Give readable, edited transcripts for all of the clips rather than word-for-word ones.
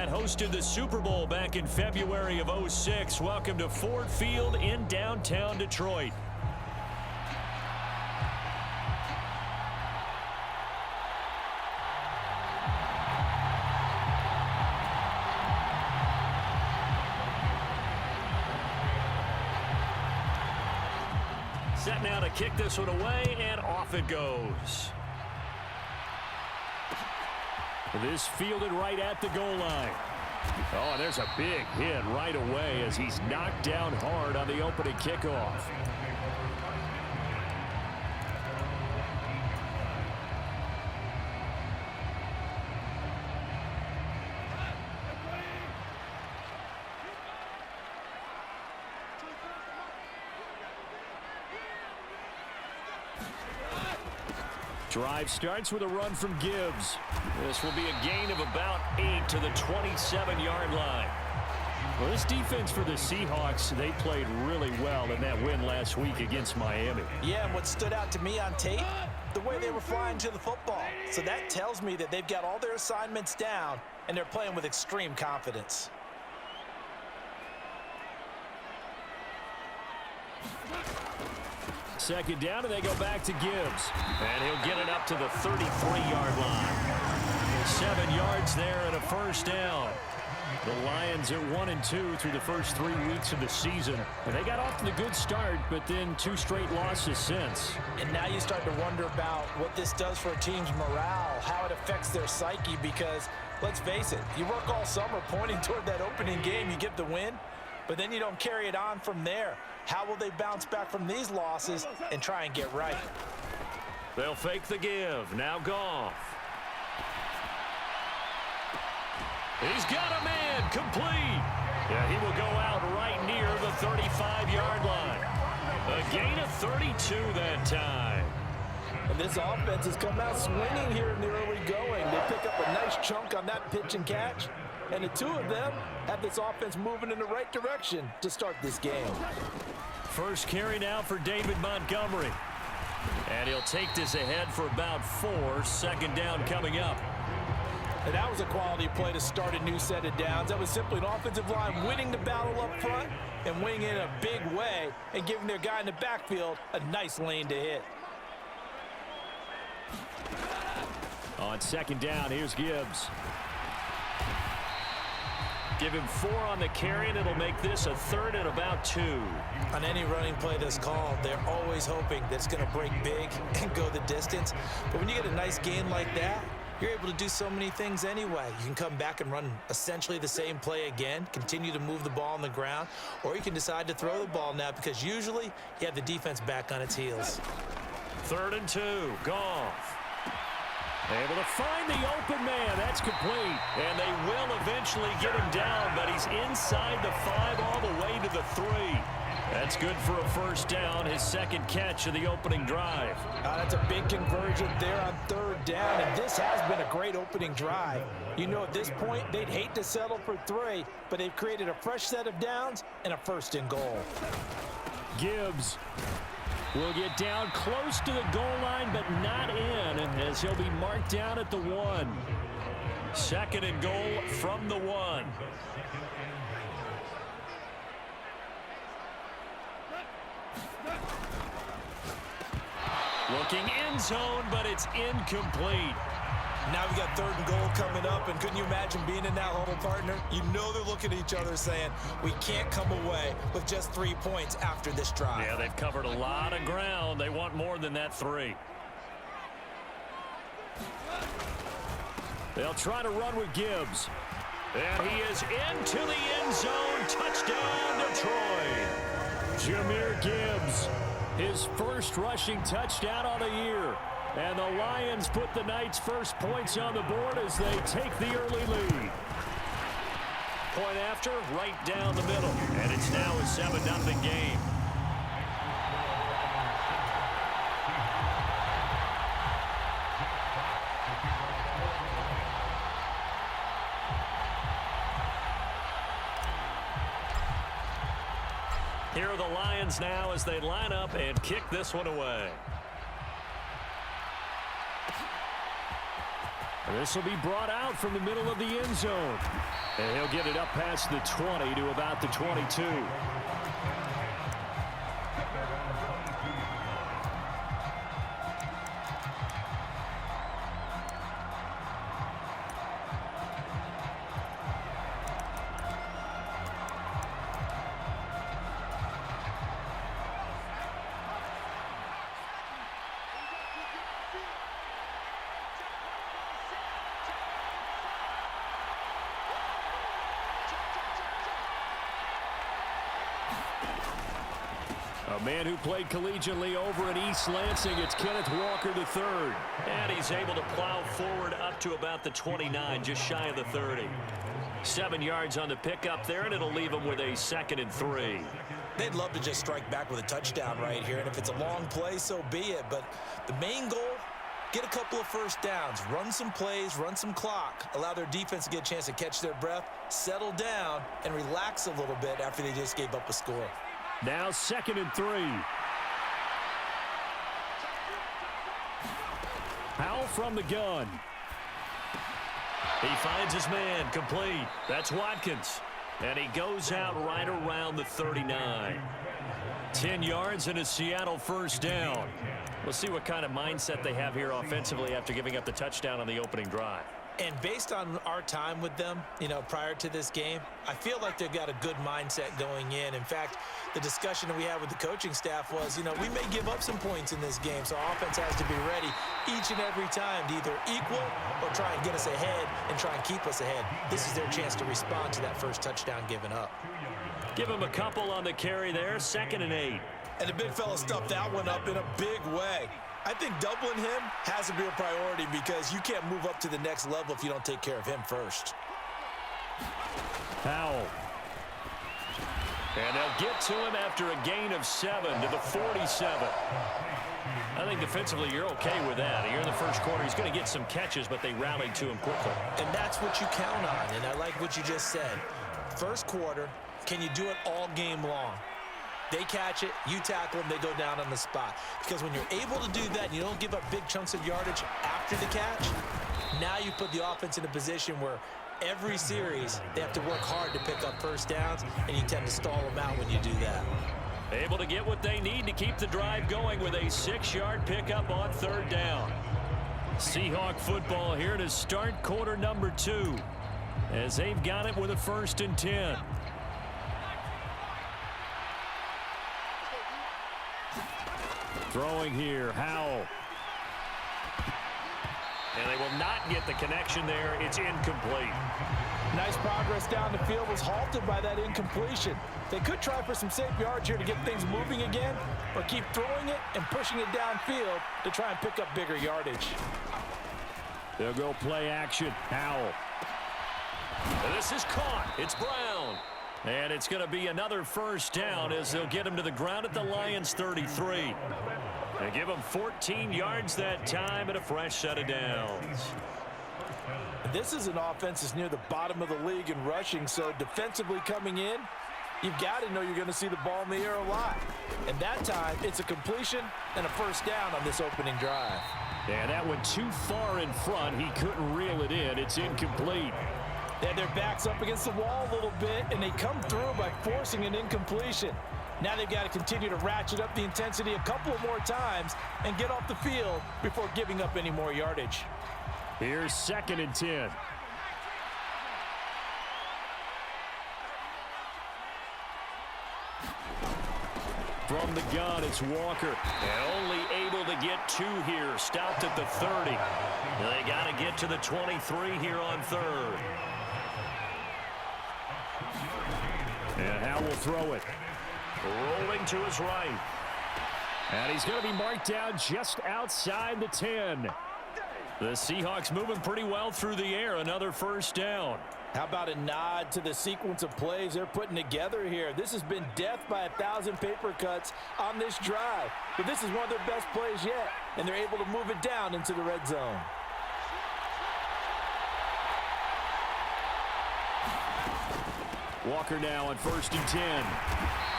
that hosted the Super Bowl back in February of '06. Welcome to Ford Field in downtown Detroit. Set now to kick this one away, and off it goes. This fielded right at the goal line. Oh, there's a big hit right away as he's knocked down hard on the opening kickoff. Drive starts with a run from Gibbs. This will be a gain of about 8 to the 27-yard line. Well, this defense for the Seahawks, they played really well in that win last week against Miami. Yeah, and what stood out to me on tape, the way they were flying to the football. So that tells me that they've got all their assignments down, and they're playing with extreme confidence. Second down, and they go back to Gibbs. And he'll get it up to the 33-yard line. 7 yards there and a first down. The Lions are 1-2 through the first 3 weeks of the season. And they got off to a good start, but then 2 straight losses since. And now you start to wonder about what this does for a team's morale, how it affects their psyche, because, let's face it, you work all summer pointing toward that opening game, you get the win, but then you don't carry it on from there. How will they bounce back from these losses and try and get right? They'll fake the give. Now Goff. He's got a man complete. Yeah, he will go out right near the 35-yard line. A gain of 32 that time. And this offense has come out swinging here in the early going. They pick up a nice chunk on that pitch and catch. And the two of them have this offense moving in the right direction to start this game. First carry now for David Montgomery. And he'll take this ahead for about 4. Second down coming up. And that was a quality play to start a new set of downs. That was simply an offensive line winning the battle up front and winning it in a big way and giving their guy in the backfield a nice lane to hit. On second down, here's Gibbs. Give him 4 on the carry, and it'll make this a 3rd and about 2. On any running play that's called, they're always hoping that it's going to break big and go the distance. But when you get a nice gain like that, you're able to do so many things anyway. You can come back and run essentially the same play again, continue to move the ball on the ground, or you can decide to throw the ball now because usually you have the defense back on its heels. 3rd and 2, Goff. Able to find the open man. That's complete. And they will eventually get him down, but he's inside the 5 all the way to the 3. That's good for a first down, his second catch of the opening drive. That's a big conversion there on 3rd down, and this has been a great opening drive. You know, at this point, they'd hate to settle for 3, but they've created a fresh set of downs and a 1st and goal. Gibbs will get down close to the goal line, but not in, as he'll be marked down at the 1. 2nd and goal from the 1. Looking end zone, but it's incomplete. Now we got 3rd and goal coming up, and couldn't you imagine being in that huddle, partner? You know they're looking at each other saying, we can't come away with just 3 points after this drive. Yeah, they've covered a lot of ground. They want more than that 3. They'll try to run with Gibbs. And he is into the end zone. Touchdown, Detroit. Jahmyr Gibbs, his first rushing touchdown on the year. And the Lions put the Knights' first points on the board as they take the early lead. Point after, right down the middle. And it's now a 7-0 game. Here are the Lions now as they line up and kick this one away. This will be brought out from the middle of the end zone. And he'll get it up past the 20 to about the 22. A man who played collegiately over at East Lansing, it's Kenneth Walker III. And he's able to plow forward up to about the 29, just shy of the 30. 7 yards on the pickup there, and it'll leave him with a 2nd and 3. They'd love to just strike back with a touchdown right here, and if it's a long play, so be it. But the main goal, get a couple of first downs, run some plays, run some clock, allow their defense to get a chance to catch their breath, settle down, and relax a little bit after they just gave up a score. Now 2nd and 3. Howell from the gun. He finds his man, complete. That's Watkins. And he goes out right around the 39. 10 yards and a Seattle first down. We'll see what kind of mindset they have here offensively after giving up the touchdown on the opening drive. And based on our time with them, prior to this game, I feel like they've got a good mindset going in. In fact, the discussion that we had with the coaching staff was, we may give up some points in this game, so our offense has to be ready each and every time to either equal or try and get us ahead and try and keep us ahead. This is their chance to respond to that first touchdown given up. Give him a couple on the carry there, 2nd and 8. And the big fella stuffed that one up in a big way. I think doubling him has to be a priority because you can't move up to the next level if you don't take care of him first. Howell. And they'll get to him after a gain of 7 to the 47. I think defensively you're okay with that. Here in the first quarter, he's going to get some catches, but they rallied to him quickly. And that's what you count on, and I like what you just said. First quarter, can you do it all game long? They catch it, you tackle them, they go down on the spot. Because when you're able to do that and you don't give up big chunks of yardage after the catch, now you put the offense in a position where every series they have to work hard to pick up first downs, and you tend to stall them out when you do that. Able to get what they need to keep the drive going with a 6-yard pickup on 3rd down. Seahawk football here to start quarter number 2 as they've got it with a 1st and 10. Throwing here, Howell. And they will not get the connection there. It's incomplete. Nice progress down the field was halted by that incompletion. They could try for some safe yards here to get things moving again, or keep throwing it and pushing it downfield to try and pick up bigger yardage. They'll go play action. Howell. And this is caught. It's Brown. And it's going to be another first down as they'll get him to the ground at the Lions' 33. They give him 14 yards that time and a fresh set of downs. This is an offense that's near the bottom of the league in rushing, so defensively coming in, you've got to know you're going to see the ball in the air a lot. And that time, it's a completion and a first down on this opening drive. And that one too far in front. He couldn't reel it in. It's incomplete. They had their backs up against the wall a little bit, and they come through by forcing an incompletion. Now they've got to continue to ratchet up the intensity a couple of more times and get off the field before giving up any more yardage. Here's 2nd and 10. From the gun, it's Walker. And only able to get 2 here. Stopped at the 30. They got to get to the 23 here on 3rd. And Howell will throw it. Rolling to his right. And he's going to be marked down just outside the 10. The Seahawks moving pretty well through the air. Another first down. How about a nod to the sequence of plays they're putting together here? This has been death by 1,000 paper cuts on this drive. But this is one of their best plays yet, and they're able to move it down into the red zone. Walker now on 1st and 10.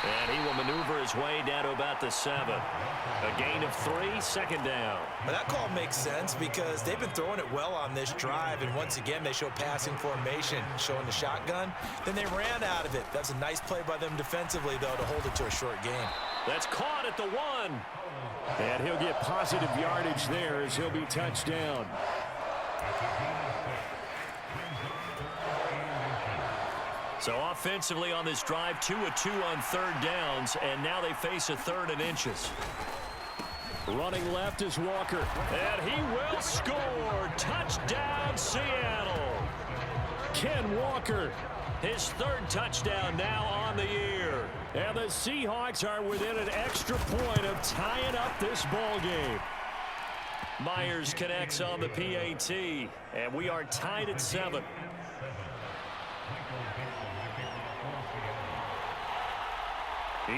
And he will maneuver his way down to about the 7. A gain of 3, 2nd down. But that call makes sense because they've been throwing it well on this drive, and once again they show passing formation, showing the shotgun. Then they ran out of it. That's a nice play by them defensively, though, to hold it to a short game. That's caught at the 1. And he'll get positive yardage there as he'll be touched down. So offensively on this drive, 2 of 2 on 3rd downs, and now they face a 3rd and inches. Running left is Walker, and he will score. Touchdown, Seattle. Ken Walker, his 3rd touchdown now on the year. And the Seahawks are within an extra point of tying up this ball game. Myers connects on the PAT, and we are tied at 7.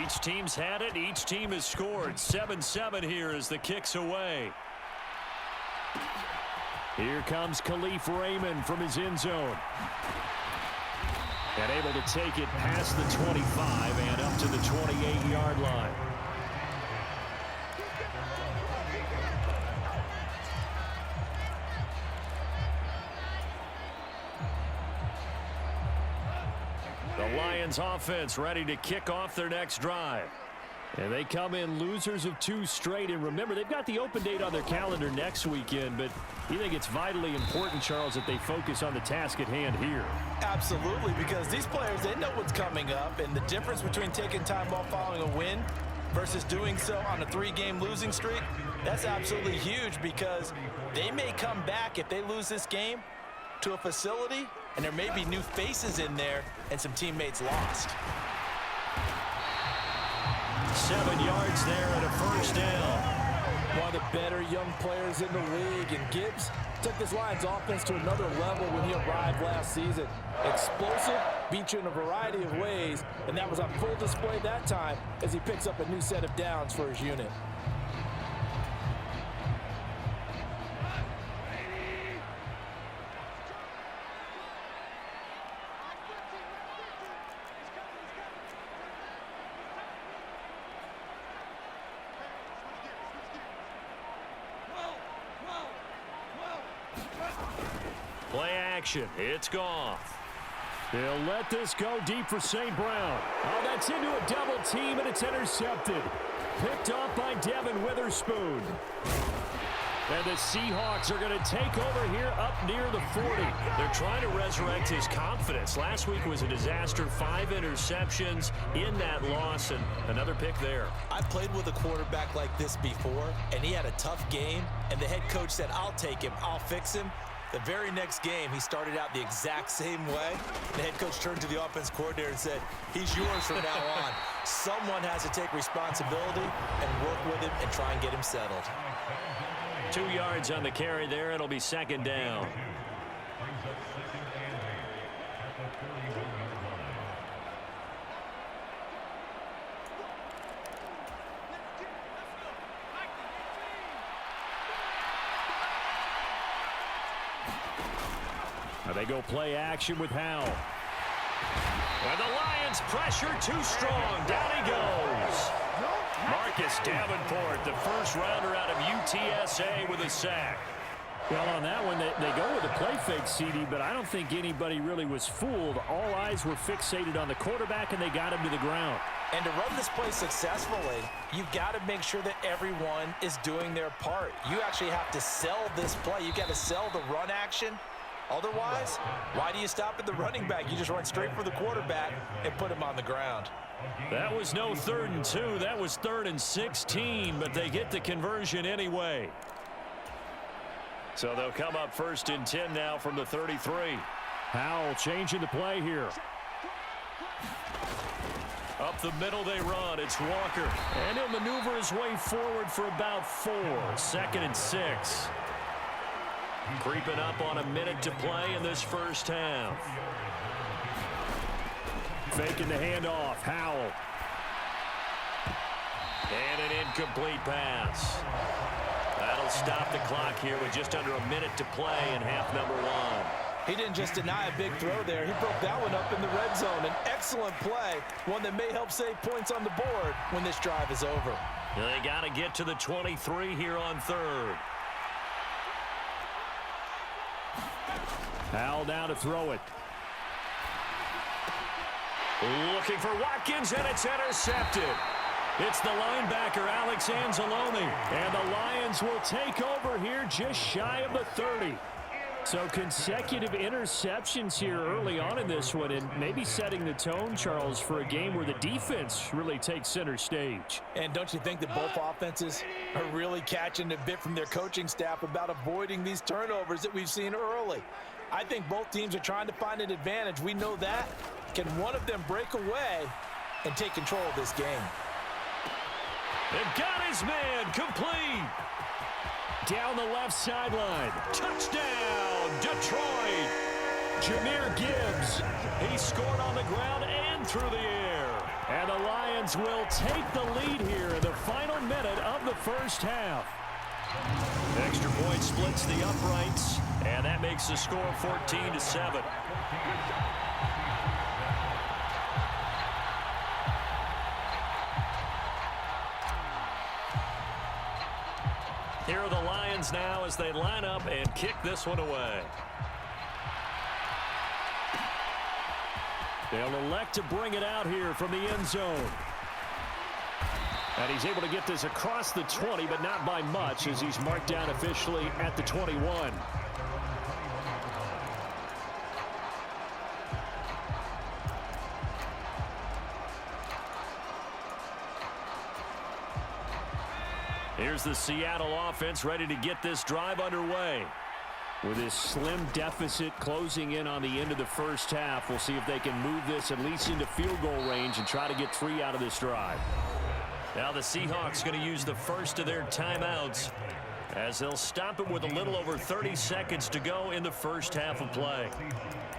Each team's had it. Each team has scored. 7-7 here as the kick's away. Here comes Khalif Raymond from his end zone. And able to take it past the 25 and up to the 28-yard line. The Lions offense ready to kick off their next drive. And they come in losers of 2 straight. And remember, they've got the open date on their calendar next weekend. But you think it's vitally important, Charles, that they focus on the task at hand here? Absolutely, because these players, they know what's coming up. And the difference between taking time off following a win versus doing so on a 3-game losing streak, that's absolutely huge because they may come back if they lose this game to a facility, and there may be new faces in there and some teammates lost. 7 yards there and a 1st down. One of the better young players in the league, and Gibbs took this Lions offense to another level when he arrived last season. Explosive, beat you in a variety of ways, and that was on full display that time as he picks up a new set of downs for his unit. Play action. It's Goff. They'll let this go deep for St. Brown. Oh, that's into a double team, and it's intercepted. Picked off by Devin Witherspoon. And the Seahawks are going to take over here up near the 40. They're trying to resurrect his confidence. Last week was a disaster. 5 interceptions in that loss, and another pick there. I've played with a quarterback like this before, and he had a tough game, and the head coach said, I'll take him, I'll fix him. The very next game, he started out the exact same way. The head coach turned to the offense coordinator and said, he's yours from now on. Someone has to take responsibility and work with him and try and get him settled. 2 yards on the carry there. It'll be 2nd down. Now they go play action with Howell. And the Lions pressure too strong. Down he goes. Marcus Davenport, the first rounder out of UTSA with a sack. Well, on that one, they go with a play fake, CD, but I don't think anybody really was fooled. All eyes were fixated on the quarterback, and they got him to the ground. And to run this play successfully, you've got to make sure that everyone is doing their part. You actually have to sell this play. You've got to sell the run action. Otherwise, why do you stop at the running back? You just run straight for the quarterback and put him on the ground. That was no 3rd and 2. That was 3rd and 16, but they get the conversion anyway. So they'll come up 1st and 10 now from the 33. Howell changing the play here. Up the middle they run. It's Walker. And he'll maneuver his way forward for about 4. 2nd and 6. Creeping up on a minute to play in this first half. Faking the handoff. Howell. And an incomplete pass. That'll stop the clock here with just under a minute to play in half number 1. He didn't just deny a big throw there. He broke that one up in the red zone. An excellent play, one that may help save points on the board when this drive is over. They got to get to the 23 here on third. Howell now to throw it. Looking for Watkins, and it's intercepted. It's the linebacker, Alex Anzalone. And the Lions will take over here just shy of the 30. So consecutive interceptions here early on in this one, and maybe setting the tone, Charles, for a game where the defense really takes center stage. And don't you think that both offenses are really catching a bit from their coaching staff about avoiding these turnovers that we've seen early? I think both teams are trying to find an advantage. We know that. Can one of them break away and take control of this game? And got his man complete. Down the left sideline. Touchdown, Detroit. Jahmyr Gibbs. He scored on the ground and through the air. And the Lions will take the lead here in the final minute of the first half. Extra point splits the uprights, and that makes the score 14-7. Here are the Lions now as they line up and kick this one away. They'll elect to bring it out here from the end zone. And he's able to get this across the 20, but not by much as he's marked down officially at the 21. Here's the Seattle offense ready to get this drive underway. With this slim deficit closing in on the end of the first half, we'll see if they can move this at least into field goal range and try to get 3 out of this drive. Now the Seahawks going to use the first of their timeouts as they'll stop it with a little over 30 seconds to go in the first half of play.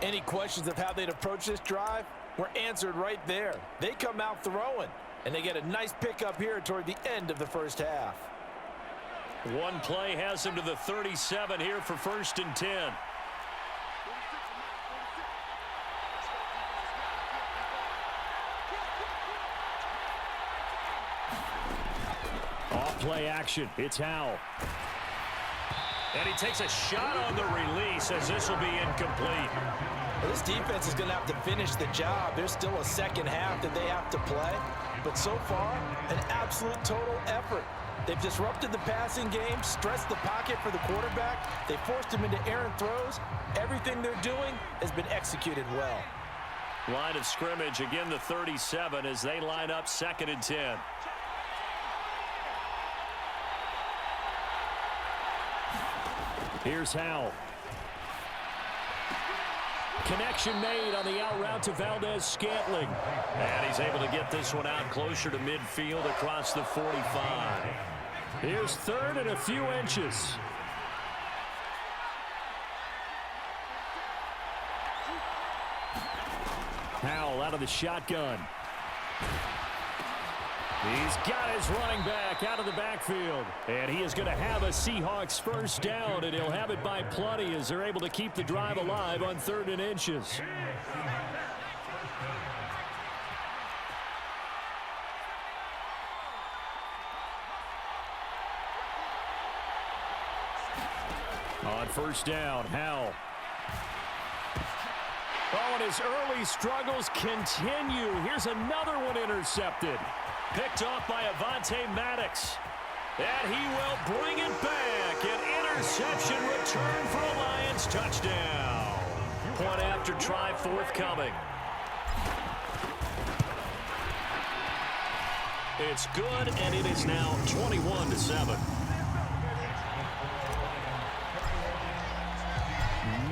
Any questions of how they'd approach this drive were answered right there. They come out throwing, and they get a nice pickup here toward the end of the first half. One play has him to the 37 here for 1st and 10. Off play action. It's Howell. And he takes a shot on the release as this will be incomplete. Well, this defense is going to have to finish the job. There's still a second half that they have to play. But so far, an absolute total effort. They've disrupted the passing game, stressed the pocket for the quarterback. They forced him into errant throws. Everything they're doing has been executed well. Line of scrimmage, again the 37 as they line up 2nd and 10. Here's Howell. Connection made on the out route to Valdez-Scantling. And he's able to get this one out closer to midfield across the 45. Here's 3rd and a few inches. Howell out of the shotgun. He's got his running back out of the backfield. And he is going to have a Seahawks first down, and he'll have it by plenty as they're able to keep the drive alive on 3rd and inches. On 1st down, Howell. Oh, and his early struggles continue. Here's another one intercepted. Picked off by Avonte Maddox. And he will bring it back. An interception return for a Lions touchdown. Point after try forthcoming. It's good, and it is now 21-7.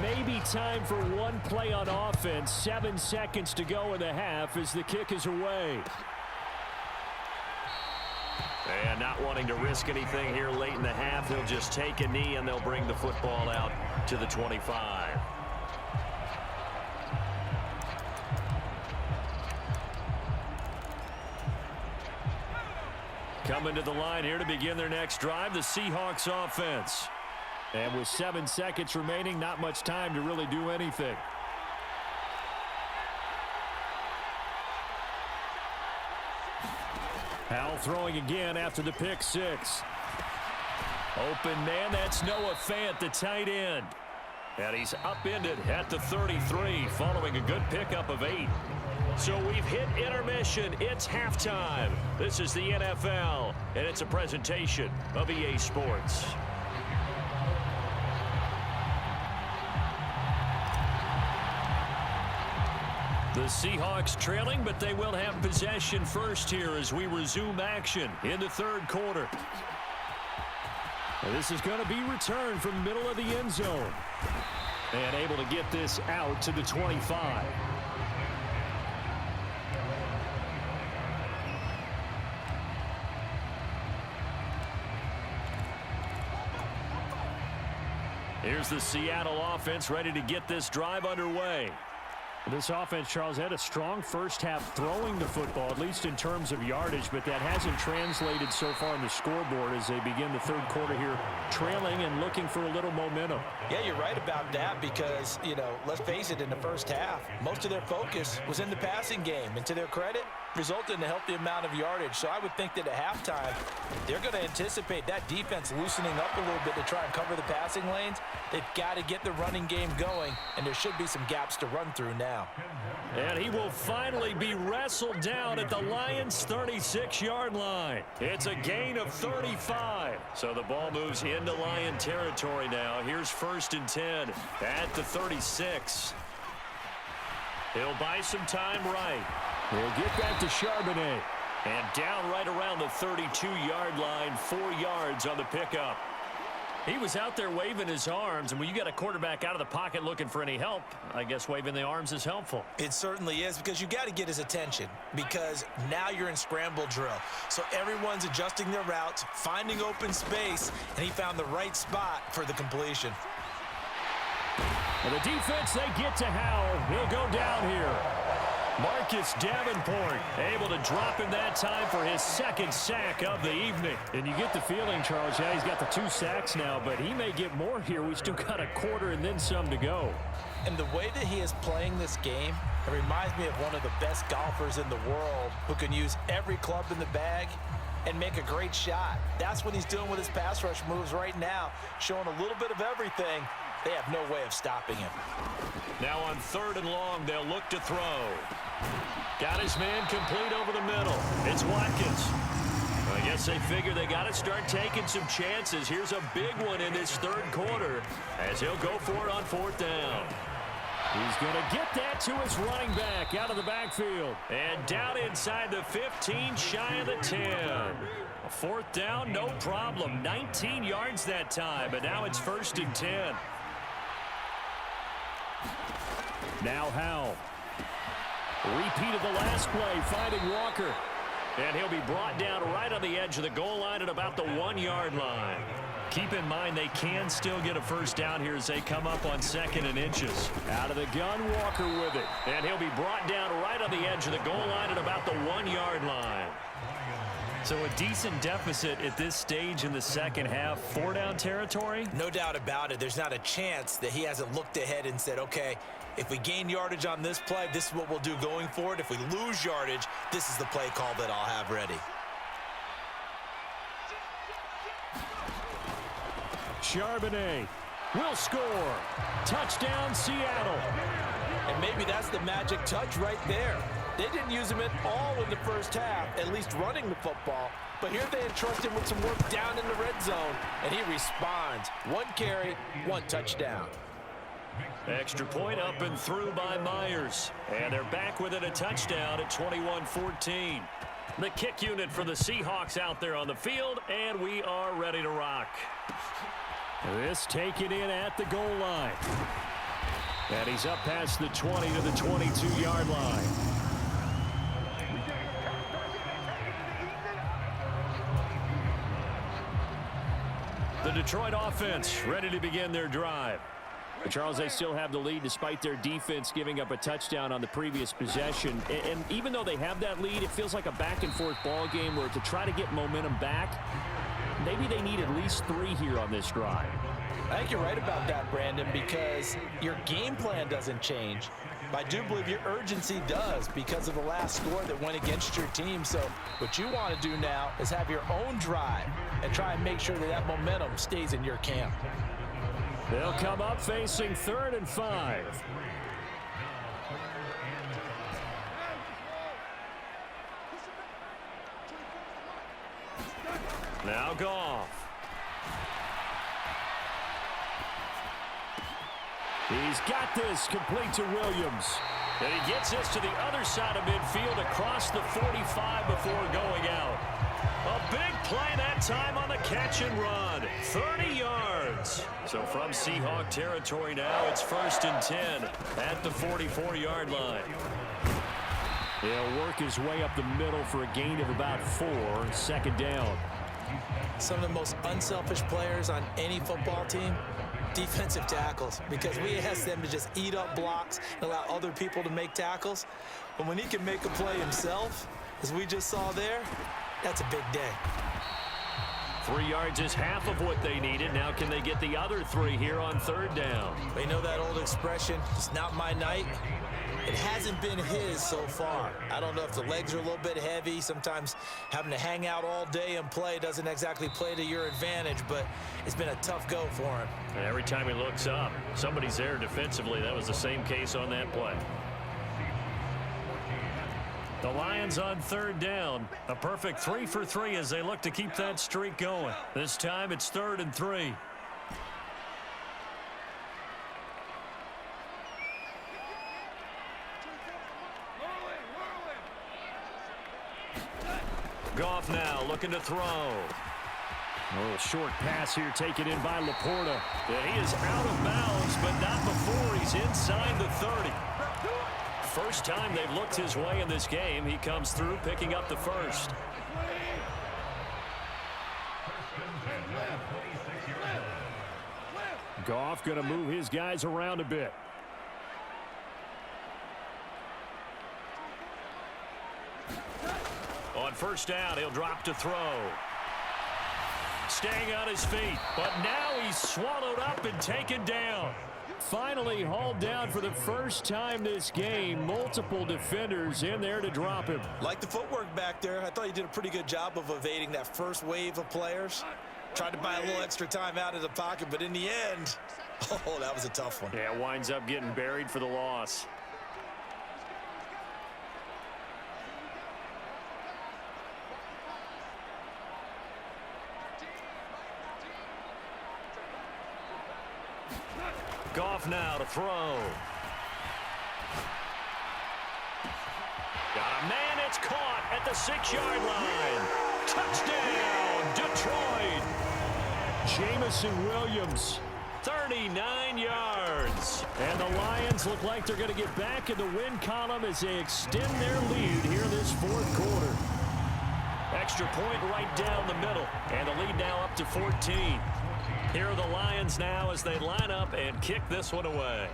Maybe time for one play on offense. 7 seconds to go in the half as the kick is away. And not wanting to risk anything here late in the half, he'll just take a knee and they'll bring the football out to the 25. Coming to the line here to begin their next drive, the Seahawks offense. And with 7 seconds remaining, not much time to really do anything. Howell throwing again after the pick six. Open man, that's Noah Fant, the tight end. And he's upended at the 33 following a good pickup of 8. So we've hit intermission. It's halftime. This is the NFL, and it's a presentation of EA Sports. The Seahawks trailing, but they will have possession first here as we resume action in the third quarter. And this is going to be returned from the middle of the end zone. And able to get this out to the 25. Here's the Seattle offense ready to get this drive underway. This offense, Charles, had a strong first half throwing the football, at least in terms of yardage, but that hasn't translated so far on the scoreboard as they begin the third quarter here, trailing and looking for a little momentum. Yeah, you're right about that because, let's face it, in the first half, most of their focus was in the passing game. And to their credit, resulted in a healthy amount of yardage. So I would think that at halftime, they're going to anticipate that defense loosening up a little bit to try and cover the passing lanes. They've got to get the running game going, and there should be some gaps to run through now. And he will finally be wrestled down at the Lions' 36-yard line. It's a gain of 35. So the ball moves into Lion territory now. Here's 1st and 10 at the 36. He'll buy some time right. We'll get back to Charbonnet. And down right around the 32-yard line, 4 yards on the pickup. He was out there waving his arms, and when you got a quarterback out of the pocket looking for any help, I guess waving the arms is helpful. It certainly is, because you got to get his attention, because now you're in scramble drill. So everyone's adjusting their routes, finding open space, and he found the right spot for the completion. And the defense, they get to Howell. He'll go down here. Marcus Davenport able to drop in that time for his 2nd sack of the evening. And you get the feeling, Charles, yeah, he's got the 2 sacks now, but he may get more here. We still got a quarter and then some to go. And the way that he is playing this game, it reminds me of one of the best golfers in the world who can use every club in the bag and make a great shot. That's what he's doing with his pass rush moves right now, showing a little bit of everything. They have no way of stopping him. Now on 3rd and long, they'll look to throw. Got his man complete over the middle. It's Watkins. I guess they figure they got to start taking some chances. Here's a big one in this third quarter as he'll go for it on 4th down. He's going to get that to his running back out of the backfield. And down inside the 15, shy of the 10. A 4th down, no problem. 19 yards that time, but now it's 1st and 10. Now Howell. Repeat of the last play, finding Walker. And he'll be brought down right on the edge of the goal line at about the 1-yard line. Keep in mind they can still get a 1st down here as they come up on 2nd and inches. Out of the gun, Walker with it. And he'll be brought down right on the edge of the goal line at about the 1-yard line. So a decent deficit at this stage in the second half. 4-down territory? No doubt about it. There's not a chance that he hasn't looked ahead and said, okay, if we gain yardage on this play, this is what we'll do going forward. If we lose yardage, this is the play call that I'll have ready. Charbonnet will score. Touchdown, Seattle. And maybe that's the magic touch right there. They didn't use him at all in the first half, at least running the football. But here they entrust him with some work down in the red zone, and he responds. 1 carry, 1 touchdown. Extra point up and through by Myers. And they're back within a touchdown at 21-14. The kick unit for the Seahawks out there on the field, and we are ready to rock. This taken in at the goal line. And he's up past the 20 to the 22-yard line. The Detroit offense ready to begin their drive. Charles, they still have the lead despite their defense giving up a touchdown on the previous possession. And even though they have that lead, it feels like a back-and-forth ball game where to try to get momentum back, maybe they need at least 3 here on this drive. I think you're right about that, Brandon, because your game plan doesn't change. But I do believe your urgency does because of the last score that went against your team. So what you want to do now is have your own drive and try and make sure that that momentum stays in your camp. They'll come up facing 3rd and 5. Now Goff. He's got this complete to Williams. And he gets this to the other side of midfield across the 45 before going out. A big play that time on the catch and run. 30 yards. So from Seahawk territory now, it's 1st and 10 at the 44-yard line. He'll work his way up the middle for a gain of about 4. 2nd down. Some of the most unselfish players on any football team, defensive tackles, because we ask them to just eat up blocks and allow other people to make tackles. But when he can make a play himself, as we just saw there, that's a big day. 3 yards is half of what they needed. Now can they get the other 3 here on 3rd down? They know that old expression, it's not my night. It hasn't been his so far. I don't know if the legs are a little bit heavy. Sometimes having to hang out all day and play doesn't exactly play to your advantage, but it's been a tough go for him. And every time he looks up, somebody's there defensively. That was the same case on that play. The Lions on 3rd down. A perfect 3 for 3 as they look to keep that streak going. This time it's 3rd and 3. Goff now looking to throw. A little short pass here taken in by Laporta. Yeah, he is out of bounds, but not before he's inside the 30. First time they've looked his way in this game. He comes through picking up the 1st. Goff going to move his guys around a bit. On 1st down, he'll drop to throw. Staying on his feet, but now he's swallowed up and taken down. Finally hauled down for the first time this game. Multiple defenders in there to drop him. Like the footwork back there, I thought he did a pretty good job of evading that first wave of players. Tried to buy a little extra time out of the pocket, but in the end, oh, that was a tough one. Yeah, winds up getting buried for the loss. Goff now to throw. Got a man, it's caught at the 6-yard line. Touchdown, Detroit. Jamison Williams, 39 yards. And the Lions look like they're going to get back in the win column as they extend their lead here this 4th quarter. Extra point right down the middle. And the lead now up to 14. Here are the Lions now as they line up and kick this one away.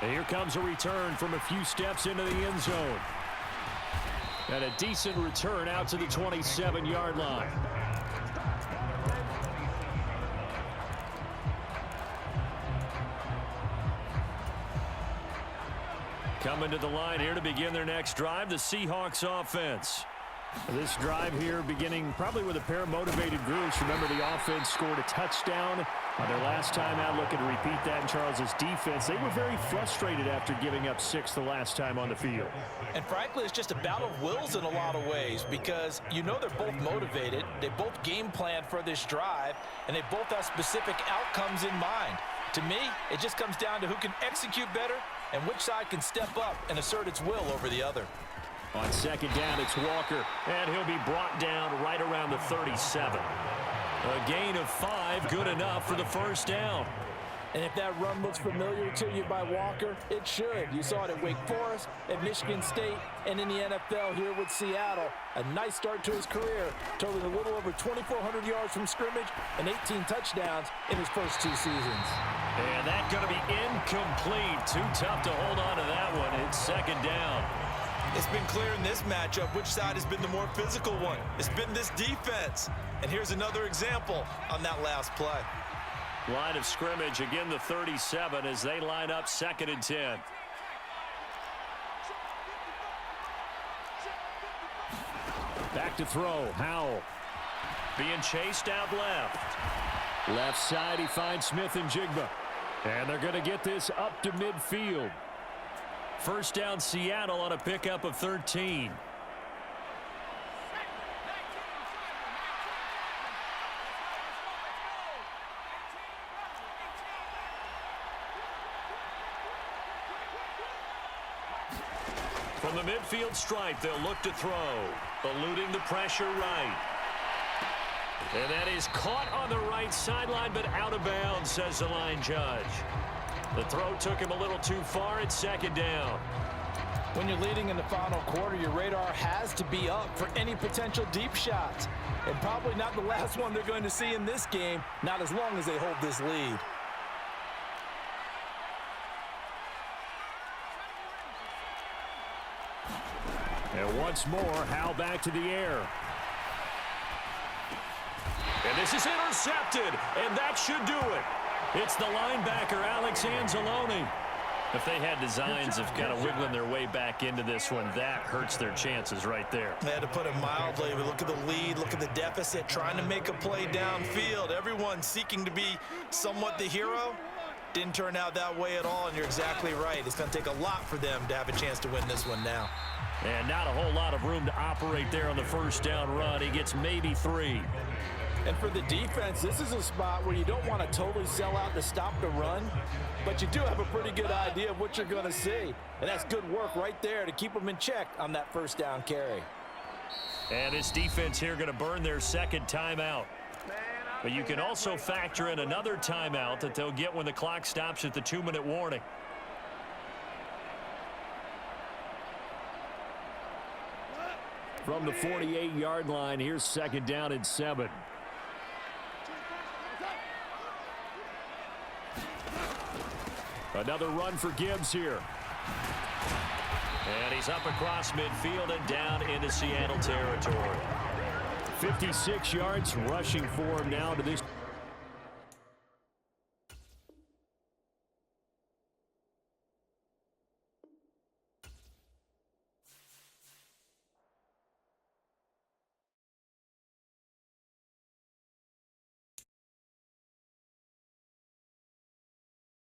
And here comes a return from a few steps into the end zone. And a decent return out to the 27-yard line. Coming to the line here to begin their next drive, the Seahawks offense. This drive here beginning probably with a pair of motivated groups. Remember, the offense scored a touchdown on their last time out, looking to repeat that in Charles's defense. They were very frustrated after giving up 6 the last time on the field. And frankly, it's just a battle of wills in a lot of ways because you know they're both motivated. They both game plan for this drive, and they both have specific outcomes in mind. To me, it just comes down to who can execute better and which side can step up and assert its will over the other. On 2nd down, it's Walker, and he'll be brought down right around the 37. A gain of 5, good enough for the 1st down. And if that run looks familiar to you by Walker, it should. You saw it at Wake Forest, at Michigan State, and in the NFL here with Seattle. A nice start to his career, totaling a little over 2,400 yards from scrimmage and 18 touchdowns in his first 2 seasons. And that's going to be incomplete. Too tough to hold on to that one. It's 2nd down. It's been clear in this matchup which side has been the more physical one. It's been this defense. And here's another example on that last play. Line of scrimmage, again the 37 as they line up 2nd and 10. Back to throw, Howell. Being chased out left. Left side, he finds Smith and Jigba. And they're going to get this up to midfield. First down, Seattle on a pickup of 13. From the midfield stripe, they'll look to throw. Eluding the pressure right. And that is caught on the right sideline, but out of bounds, says the line judge. The throw took him a little too far. It's 2nd down. When you're leading in the final quarter, your radar has to be up for any potential deep shots. And probably not the last one they're going to see in this game, not as long as they hold this lead. And once more, Howell back to the air. And this is intercepted, and that should do it. It's the linebacker, Alex Anzalone. If they had designs of kind of wiggling their way back into this one, that hurts their chances right there. They had to put it mildly, but look at the lead, look at the deficit, trying to make a play downfield. Everyone seeking to be somewhat the hero. Didn't turn out that way at all, and you're exactly right. It's going to take a lot for them to have a chance to win this one now. And not a whole lot of room to operate there on the first down run. He gets maybe 3. And for the defense, this is a spot where you don't want to totally sell out to stop the run, but you do have a pretty good idea of what you're going to see. And that's good work right there to keep them in check on that first down carry. And this defense here going to burn their 2nd timeout. But you can also factor in another timeout that they'll get when the clock stops at the 2-minute warning. From the 48-yard line, here's 2nd down and 7. Another run for Gibbs here. And he's up across midfield and down into Seattle territory. 56 yards rushing for him now to this